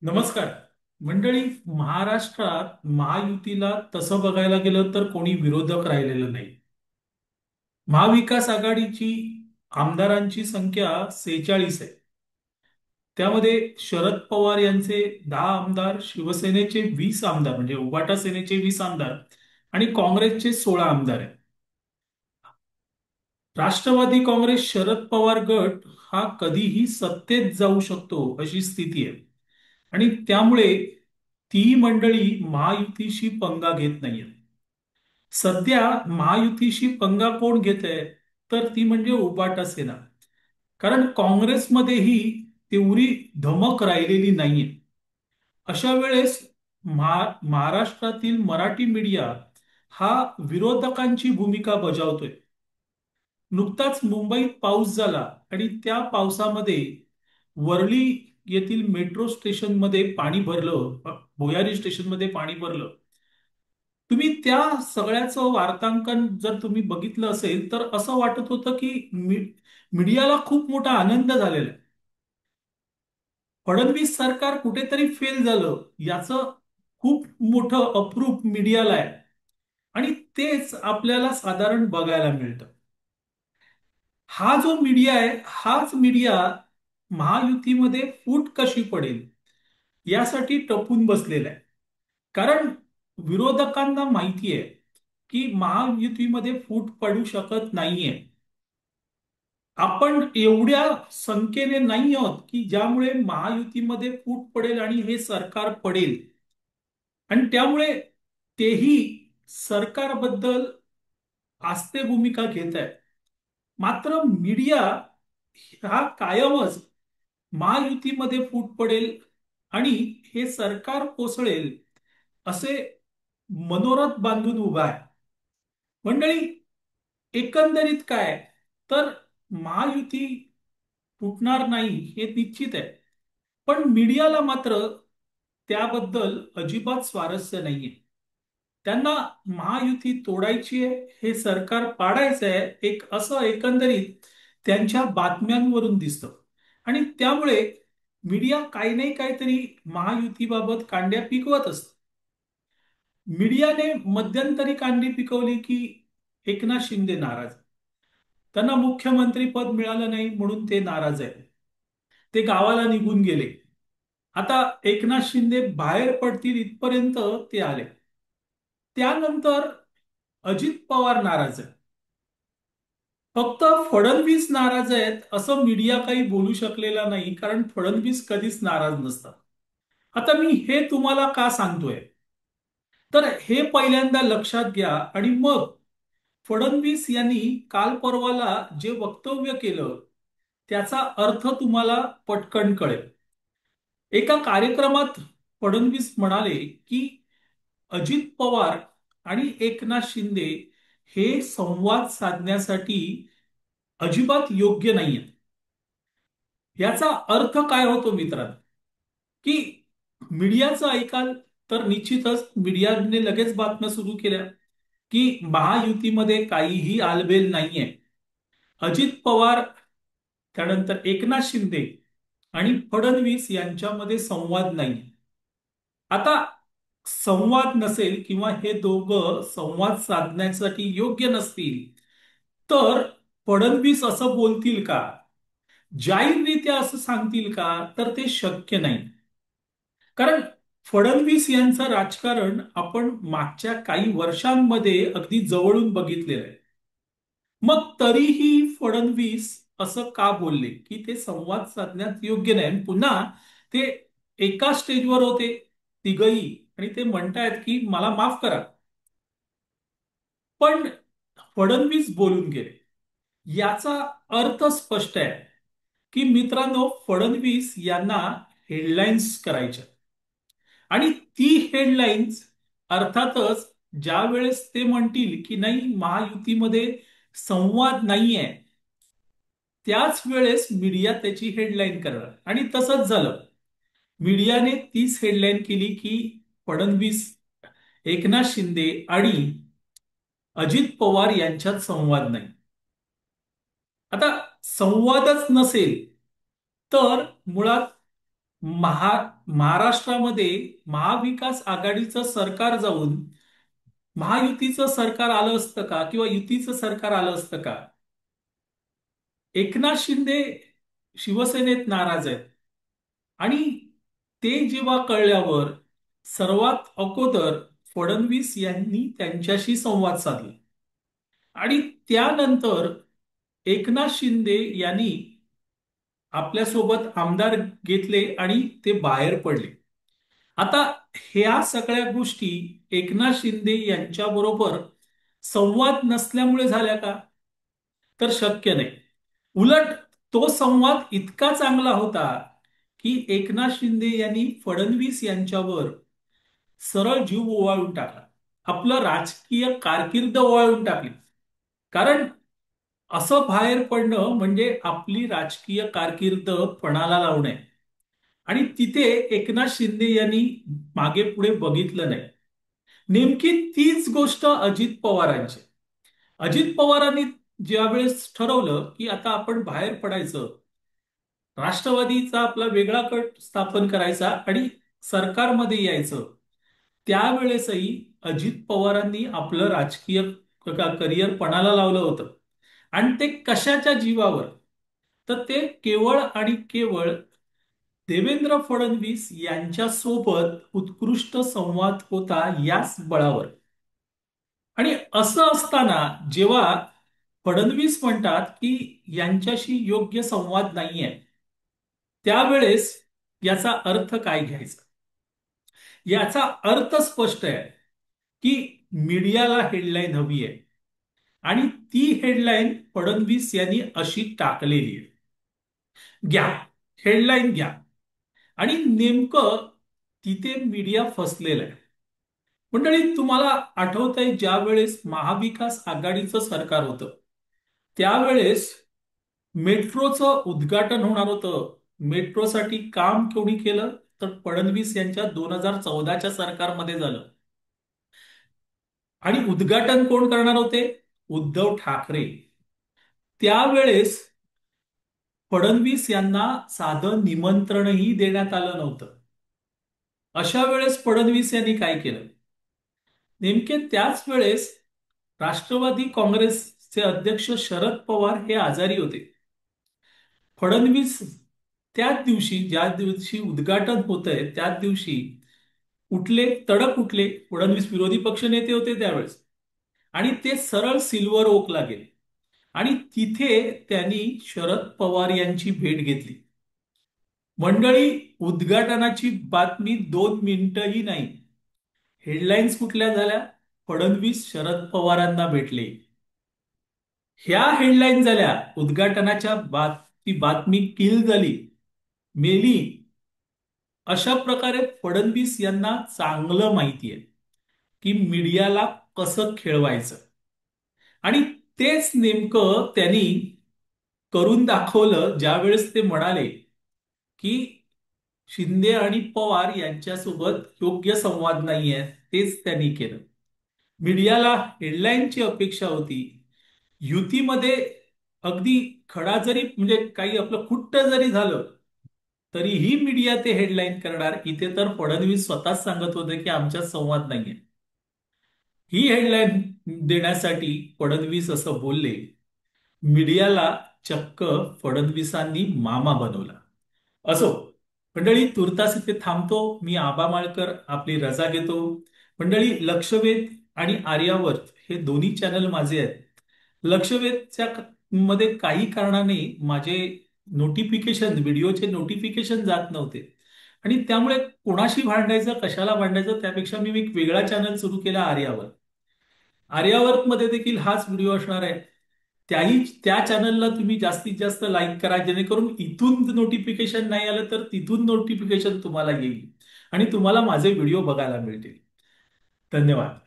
नमस्कार मंडळी. महाराष्ट्रात महायुतीला तसं बघायला गेलं तर कोणी विरोधक राहिलेलं नाही. महाविकास आघाडीची आमदारांची संख्या 46 आहे. त्यामध्ये शरद पवार यांचे 10 आमदार, शिवसेनेचे 20 आमदार म्हणजे उभाटा सेनेचे 20 आमदार आणि काँग्रेसचे 16 आमदार आहेत. राष्ट्रवादी काँग्रेस शरद पवार गट हा कधीही सत्तेत जाऊ शकतो अशी स्थिती आहे. आणि त्यामुळे ती मंडळी महायुतीशी पंगा घेत नाहीये. सध्या महायुतीशी पंगा कोण घेत आहे तर ती म्हणजे उबाटा सेना. कारण काँग्रेसमध्येही तेवढी धमक राहिलेली नाहीये. अशा वेळेस महाराष्ट्रातील मराठी मीडिया हा विरोधकांची भूमिका बजावतोय. नुकताच मुंबईत पाऊस झाला आणि त्या पावसामध्ये वरळी येथील मेट्रो स्टेशनमध्ये पाणी भरलं, भुयारी स्टेशनमध्ये पाणी भरलं. तुम्ही त्या सगळ्याचं वार्तांकन जर तुम्ही बघितलं असेल तर असं वाटत होतं की मीडियाला खूप मोठा आनंद झालेला आहे. फडणवीस सरकार कुठेतरी फेल झालं याचं खूप मोठं अप्रूप मीडियाला आहे. आणि तेच आपल्याला साधारण बघायला मिळतं. हा जो मीडिया आहे हाच मीडिया महायुतीमध्ये फूट कशी पडेल यासाठी टपून बसलेला आहे. कारण विरोधकांना माहिती आहे की महायुतीमध्ये फूट पडू शकत नाहीये. आपण एवढ्या संख्येने नाही आहोत की ज्यामुळे महायुतीमध्ये फूट पडेल आणि हे सरकार पडेल. आणि त्यामुळे तेही सरकारबद्दल आस्ते भूमिका घेत आहे. मात्र मीडिया हा कायमच महायुतीमध्ये फूट पडेल आणि हे सरकार कोसळेल असे मनोरथ बांधून उभा आहे. मंडळी, एकंदरीत काय तर महायुती फुटणार नाही हे निश्चित आहे. पण मीडियाला मात्र त्याबद्दल अजिबात स्वारस्य नाहीये. त्यांना महायुती तोडायची आहे, हे सरकार पाडायचं आहे, एक असं एकंदरीत त्यांच्या बातम्यांवरून दिसतं. आणि त्यामुळे मीडिया काही नाही काहीतरी महायुतीबाबत कांड्या पिकवत असतं. मीडियाने मध्यंतरी कांडी पिकवली की एकनाथ शिंदे नाराज, त्यांना मुख्यमंत्री पद मिळालं नाही म्हणून ते नाराज आहेत, ते गावाला निघून गेले. आता एकनाथ शिंदे बाहेर पडतील इथपर्यंत ते आले. त्यानंतर अजित पवार नाराज आहे. फक्त फडणवीस नाराज आहेत असं मीडिया काही बोलू शकलेला नाही, कारण फडणवीस कधीच नाराज नसतात. आता मी हे तुम्हाला का सांगतोय तर हे पहिल्यांदा लक्षात घ्या आणि मग फडणवीस यांनी काल परवाला जे वक्तव्य केलं त्याचा अर्थ तुम्हाला पटकन कळेल. एका कार्यक्रमात फडणवीस म्हणाले की अजित पवार आणि एकनाथ शिंदे हे संवाद साधण्यासाठी अजिबात योग्य नाहीये. याचा अर्थ काय होतो मित्रांनो की मीडियाचं ऐकाल तर निश्चितच मीडियाने लगेच बातम्या सुरू केल्या की महायुतीमध्ये काहीही आलबेल नाहीये. अजित पवार, त्यानंतर एकनाथ शिंदे आणि फडणवीस यांच्यामध्ये संवाद नाही. आता संवाद नसेल किंवा हे दोघं संवाद साधण्यासाठी योग्य नसतील तर फडणवीस असं बोलतील का, जाहीररित्या असं सांगतील का, तर ते शक्य नाही. कारण फडणवीस यांचं राजकारण आपण मागच्या काही वर्षांमध्ये अगदी जवळून बघितलेलं आहे. मग तरीही फडणवीस असं का बोलले की ते संवाद साधण्यात योग्य नाही. आणि पुन्हा ते एका स्टेजवर होते तिघही आणि ते म्हणतायत की मला माफ करा. पण फडणवीस बोलून गेले याचा अर्थ स्पष्ट आहे की मित्रांनो फडणवीस यांना हेडलाईन्स करायच्या. आणि ती हेडलाईन्स अर्थातच ज्या वेळेस ते म्हणतील की नाही महायुतीमध्ये संवाद नाहीये त्याच वेळेस मीडिया त्याची हेडलाईन करणार. आणि तसंच झालं. मीडियाने तीच हेडलाईन केली की फडणवीस, एकनाथ शिंदे आणि अजित पवार यांच्यात संवाद नाही. आता संवादच नसेल तर मुळात महा महाराष्ट्रामध्ये महाविकास आघाडीचं सरकार जाऊन महायुतीचं सरकार आलं असतं का किंवा युतीचं सरकार आलं असतं का? एकनाथ शिंदे शिवसेनेत नाराज आहेत आणि ते जेव्हा कळल्यावर सर्वात अगोदर फडणवीस यांनी त्यांच्याशी संवाद साधला आणि त्यानंतर एकनाथ शिंदे यांनी आपल्यासोबत आमदार घेतले आणि ते बाहेर पडले. आता ह्या सगळ्या गोष्टी एकनाथ शिंदे यांच्याबरोबर संवाद नसल्यामुळे झाल्या का? तर शक्य नाही. उलट तो संवाद इतका चांगला होता की एकनाथ शिंदे यांनी फडणवीस यांच्यावर सरळ जीव ओवाळून टाकला. आपलं राजकीय कारकीर्द ओवाळून टाकली. कारण असं बाहेर पडणं म्हणजे आपली राजकीय कारकीर्द पणाला लावणे. आणि तिथे एकनाथ शिंदे यांनी मागे पुढे बघितलं नाही. नेमकी तीच गोष्ट अजित पवारांची. अजित पवारांनी ज्यावेळेस ठरवलं की आता आपण बाहेर पडायचं, राष्ट्रवादीचा आपला वेगळा गट स्थापन करायचा आणि सरकारमध्ये यायचं, त्यावेळेसही अजित पवारांनी आपलं राजकीय करिअर पणाला लावलं होतं. आणि ते कशाच्या जीवावर? तर ते केवळ आणि केवळ देवेंद्र फडणवीस यांच्या सोबत उत्कृष्ट संवाद होता याच बळावर. आणि असं असताना जेव्हा फडणवीस म्हणतात की यांच्याशी योग्य संवाद नाहीये, त्यावेळेस याचा अर्थ काय घ्यायचा? याचा अर्थ स्पष्ट आहे की मीडियाला हेडलाईन हवी आहे आणि ती हेडलाईन फडणवीस यांनी अशी टाकलेली आहे. घ्या, हेडलाईन घ्या. आणि नेमकं तिथे मीडिया फसलेला आहे. मंडळी, तुम्हाला आठवतंय ज्या वेळेस महाविकास आघाडीचं सरकार होतं त्यावेळेस मेट्रोचं उद्घाटन होणार होतं. मेट्रोसाठी काम कोणी केलं? तर फडणवीस यांच्या 2014च्या सरकारमध्ये झालं. आणि उद्घाटन कोण करणार होते? उद्धव ठाकरे. त्यावेळेस फडणवीस यांना साधं निमंत्रणही देण्यात आलं नव्हतं. अशा वेळेस फडणवीस यांनी काय केलं? नेमके त्याच वेळेस राष्ट्रवादी काँग्रेसचे अध्यक्ष शरद पवार हे आजारी होते. फडणवीस त्याच दिवशी, ज्या दिवशी उद्घाटन होत आहे त्याच दिवशी उठले, तडक उठले. फडणवीस विरोधी पक्ष नेते होते त्यावेळेस. आणि ते सरळ सिल्वर ओकला गेले आणि तिथे त्यांनी शरद पवार यांची भेट घेतली. मंडळी, उद्घाटनाची बातमी 2 मिनिटंही नाही. हेडलाईन्स कुठल्या झाल्या? फडणवीस शरद पवारांना भेटले. ह्या हेडलाईन झाल्या. उद्घाटनाच्या ती बातमी किल झाली, मेली. अशा प्रकारे फडणवीस यांना चांगलं माहिती आहे की मीडियाला कसं खेळवायचं. आणि तेच नेमकं त्यांनी करून दाखवलं ज्यावेळेस ते म्हणाले की शिंदे आणि पवार यांच्यासोबत योग्य संवाद नाहीये. तेच त्यांनी केलं. मीडियाला हेडलाईनची अपेक्षा होती. युतीमध्ये अगदी खडा जरी म्हणजे काही आपलं खुट्ट जरी झालं तरीही मीडिया ते हेडलाईन करणार. इथे तर फडणवीस स्वतःच सांगत होते की आमच्यात संवाद नाहीये. ही हेडलाईन देण्यासाठी फडणवीस असं बोलले. मीडियाला चक्क फडणवीसांनी मामा बनवला. असो मंडळी, तुर्तास इथे थांबतो. मी आबा माळकर आपली रजा घेतो. मंडळी, लक्षवेध आणि आर्यावर्त हे दोन्ही चॅनल माझे आहेत. लक्षवेधच्या मध्ये काही कारणाने माझे नोटिफिकेशन, व्हिडिओचे नोटिफिकेशन जात नव्हते आणि त्यामुळे कोणाशी भांडायचं, कशाला भांडायचं, त्यापेक्षा मी एक वेगळा चॅनल सुरू केला, आर्यावर्त. आर्यावर्तमध्ये देखील हाच व्हिडिओ असणार आहे. त्या चॅनलला तुम्ही जास्तीत जास्त लाईक करा, जेणेकरून इथून नोटिफिकेशन नाही आलं तर तिथून नोटिफिकेशन तुम्हाला येईल आणि तुम्हाला माझे व्हिडिओ बघायला मिळतील. धन्यवाद.